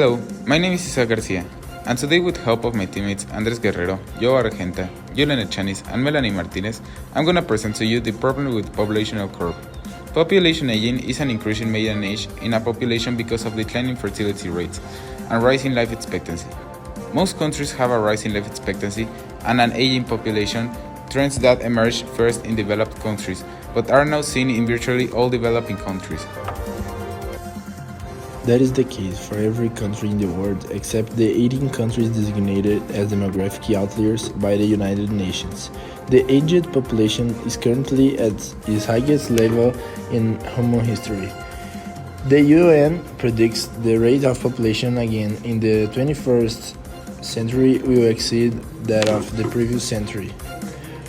Hello, my name is Isa Garcia, and today with help of my teammates Andres Guerrero, Joe Argenta, Julian Echanis, and Melanie Martinez, I'm going to present to you the problem with populational curve. Population aging is an increase in median age in a population because of declining fertility rates and rising life expectancy. Most countries have a rising life expectancy and an aging population, trends that emerged first in developed countries, but are now seen in virtually all developing countries. That is the case for every country in the world except the 18 countries designated as demographic outliers by the United Nations. The aged population is currently at its highest level in human history. The UN predicts the rate of population again in the 21st century will exceed that of the previous century.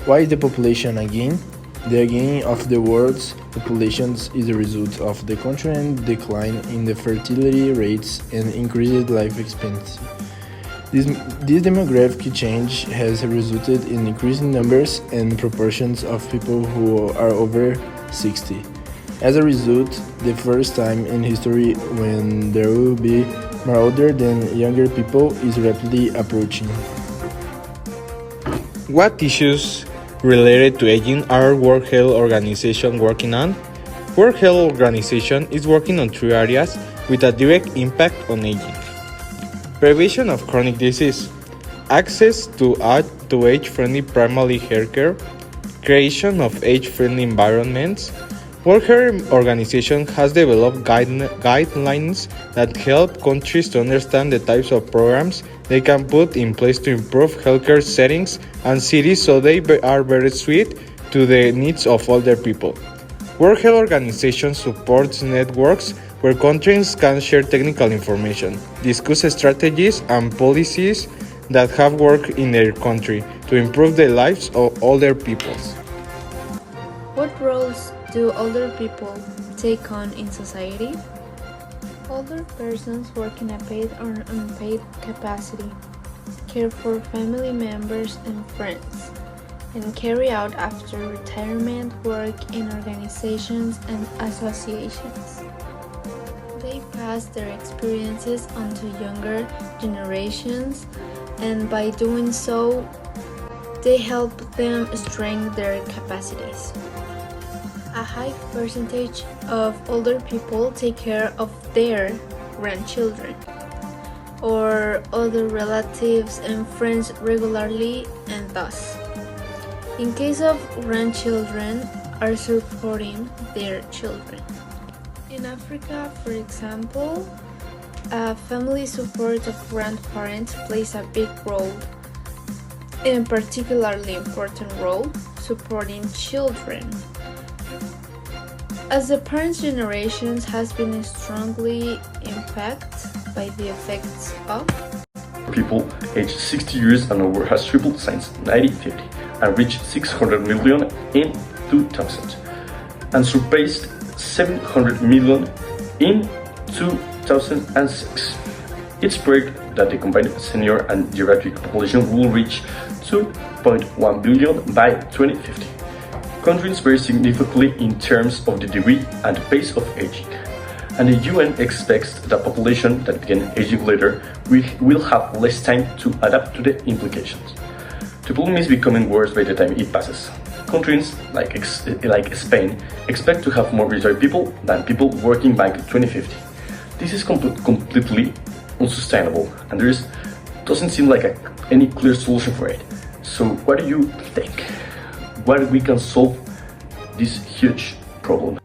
Why is the population again? The gain of the world's populations is a result of the constant decline in the fertility rates and increased life expectancy. This demographic change has resulted in increasing numbers and proportions of people who are over 60. As a result, the first time in history when there will be more older than younger people is rapidly approaching. What issues related to aging are World Health Organization working on? World Health Organization is working on 3 areas with a direct impact on aging. Prevention of chronic disease, access to age-friendly primary healthcare, creation of age-friendly environments. World Health Organization has developed guidelines that help countries to understand the types of programs they can put in place to improve healthcare settings and cities so they are better suited to the needs of older people. World Health Organization supports networks where countries can share technical information, discuss strategies and policies that have worked in their country to improve the lives of older people. What roles do older people take on in society? Older persons work in a paid or unpaid capacity, care for family members and friends, and carry out after retirement work in organizations and associations. They pass their experiences on to younger generations, and by doing so, they help them strengthen their capacities. A high percentage of older people take care of their grandchildren or other relatives and friends regularly, and thus, in case of grandchildren, are supporting their children. In Africa, for example, a family support of grandparents plays a big role, and particularly important role, supporting children. As the parents' generations has been strongly impacted by the effects of people aged 60 years and over has tripled since 1950 and reached 600 million in 2000 and surpassed 700 million in 2006. It's projected that the combined senior and geriatric population will reach 2.1 billion by 2050. Countries vary significantly in terms of the degree and pace of aging, and the UN expects that population that begin aging later will have less time to adapt to the implications. The problem is becoming worse by the time it passes. Countries like Spain expect to have more retired people than people working by 2050. This is completely unsustainable, and doesn't seem like any clear solution for it. So what do you think? Why we can solve this huge problem?